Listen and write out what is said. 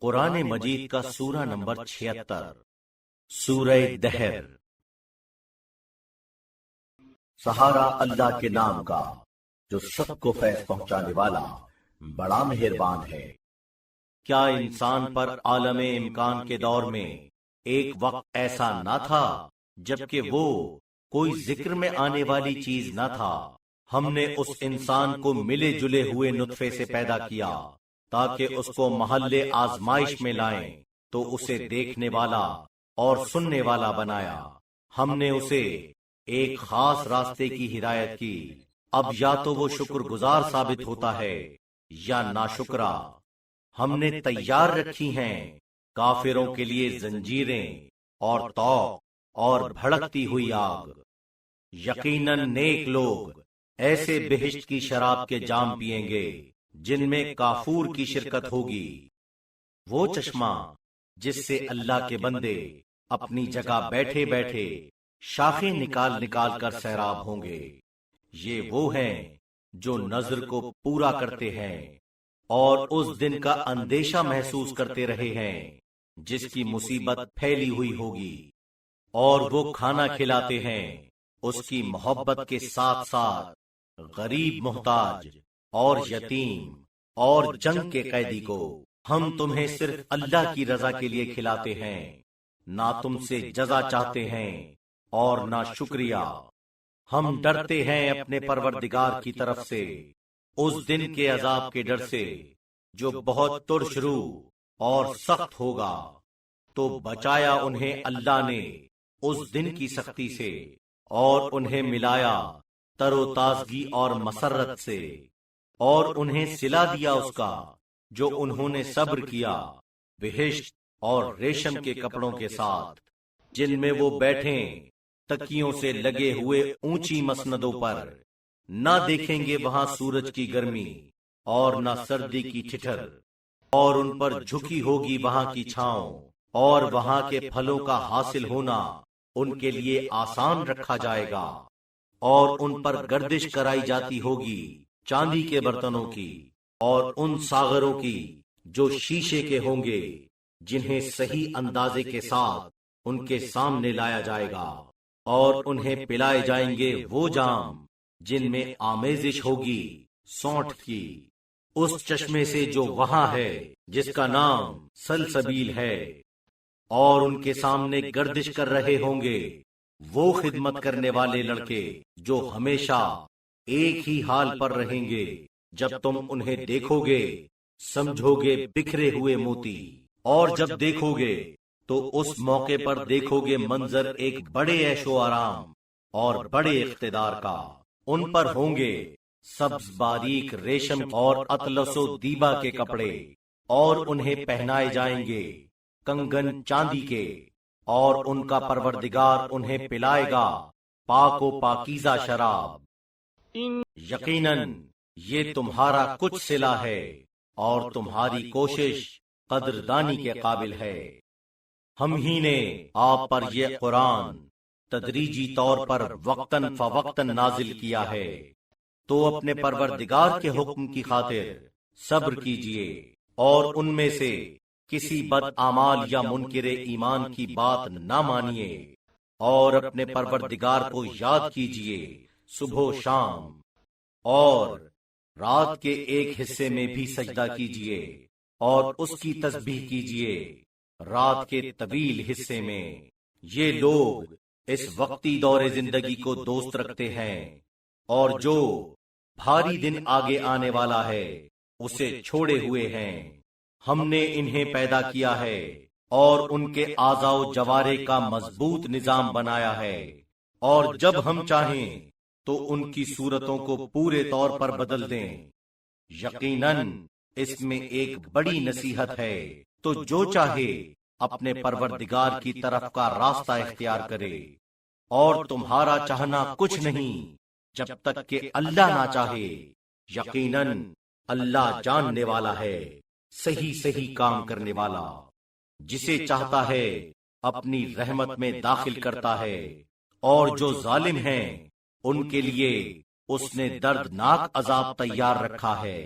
قرآن مجید کا سورہ نمبر 76 سورہ دہر۔ سہارا اللہ کے نام کا جو سب کو فیض پہنچانے والا بڑا مہربان ہے۔ کیا انسان پر عالم امکان کے دور میں ایک وقت ایسا نہ تھا جبکہ وہ کوئی ذکر میں آنے والی چیز نہ تھا؟ ہم نے اس انسان کو ملے جلے ہوئے نطفے سے پیدا کیا تاکہ اس کو محل آزمائش میں لائیں تو اسے دیکھنے والا اور سننے والا بنایا۔ ہم نے اسے ایک خاص راستے کی ہدایت کی۔ اب یا تو وہ شکر گزار ثابت ہوتا ہے یا ناشکرا۔ ہم نے تیار رکھی ہیں کافروں کے لیے زنجیریں اور طوق اور بھڑکتی ہوئی آگ۔ یقیناً نیک لوگ ایسے بہشت کی شراب کے جام پیئیں گے جن میں کافور کی شرکت ہوگی۔ وہ چشمہ جس سے اللہ کے بندے اپنی جگہ بیٹھے بیٹھے شاخیں نکال نکال کر سیراب ہوں گے۔ یہ وہ ہیں جو نظر کو پورا کرتے ہیں اور اس دن کا اندیشہ محسوس کرتے رہے ہیں جس کی مصیبت پھیلی ہوئی ہوگی، اور وہ کھانا کھلاتے ہیں اس کی محبت کے ساتھ ساتھ غریب، محتاج اور یتیم اور جنگ کے قیدی کو۔ ہم تمہیں صرف اللہ کی رضا کے لیے کھلاتے ہیں، نہ تم سے جزا چاہتے ہیں اور نہ شکریہ۔ ہم ڈرتے ہیں اپنے پروردگار کی طرف سے اس دن کے عذاب کے ڈر سے جو بہت ترش رو اور سخت ہوگا۔ تو بچایا انہیں اللہ نے اس دن کی سختی سے اور انہیں ملایا تر و تازگی اور مسرت سے، اور انہیں صلہ دیا اس کا جو انہوں نے صبر کیا، بہشت اور ریشم کے کپڑوں کے ساتھ جن میں وہ بیٹھیں تکیوں سے لگے ہوئے اونچی مسندوں پر۔ نہ دیکھیں گے وہاں سورج کی گرمی اور نہ سردی کی ٹھٹھر، اور ان پر جھکی ہوگی وہاں کی چھاؤں، اور وہاں کے پھلوں کا حاصل ہونا ان کے لیے آسان رکھا جائے گا، اور ان پر گردش کرائی جاتی ہوگی چاندی کے برتنوں کی اور ان ساغروں کی جو شیشے کے ہوں گے، جنہیں صحیح اندازے کے ساتھ ان کے سامنے لایا جائے گا، اور انہیں پلائے جائیں گے وہ جام جن میں آمیزش ہوگی سونٹھ کی، اس چشمے سے جو وہاں ہے جس کا نام سلسبیل ہے۔ اور ان کے سامنے گردش کر رہے ہوں گے وہ خدمت کرنے والے لڑکے جو ہمیشہ ایک ہی حال پر رہیں گے۔ جب تم انہیں دیکھو گے سمجھو گے بکھرے ہوئے موتی، اور جب دیکھو گے تو اس موقع پر دیکھو گے منظر ایک بڑے عیش و آرام اور بڑے اقتدار کا۔ ان پر ہوں گے سبز باریک ریشم اور اطلس و دیبا کے کپڑے، اور انہیں پہنائے جائیں گے کنگن چاندی کے، اور ان کا پروردگار انہیں پلائے گا پاک و پاکیزہ شراب۔ یقیناً یہ تمہارا کچھ صلہ ہے اور تمہاری کوشش قدردانی کے قابل ہے۔ ہم ہی نے آپ پر یہ قرآن تدریجی طور پر وقتاً فوقتاً نازل کیا ہے، تو اپنے پروردگار کے حکم کی خاطر صبر کیجئے، اور ان میں سے کسی بد اعمال یا منکر ایمان کی بات نہ مانیے، اور اپنے پروردگار کو یاد کیجئے صبح و شام، اور رات کے ایک حصے میں بھی سجدہ کیجئے، اور اس کی تسبیح کیجئے رات کے طویل حصے میں۔ یہ لوگ اس وقتی دور زندگی کو دوست رکھتے ہیں، اور جو بھاری دن آگے آنے والا ہے اسے چھوڑے ہوئے ہیں۔ ہم نے انہیں پیدا کیا ہے اور ان کے اعضاء و جوارے کا مضبوط نظام بنایا ہے، اور جب ہم چاہیں تو ان کی صورتوں کو پورے طور پر بدل دیں۔ یقیناً اس میں ایک بڑی نصیحت ہے، تو جو چاہے اپنے پروردگار کی طرف کا راستہ اختیار کرے، اور تمہارا چاہنا کچھ نہیں جب تک کہ اللہ نہ چاہے۔ یقیناً اللہ جاننے والا ہے، صحیح صحیح کام کرنے والا۔ جسے چاہتا ہے اپنی رحمت میں داخل کرتا ہے، اور جو ظالم ہیں ان کے لیے اس نے دردناک عذاب تیار رکھا ہے۔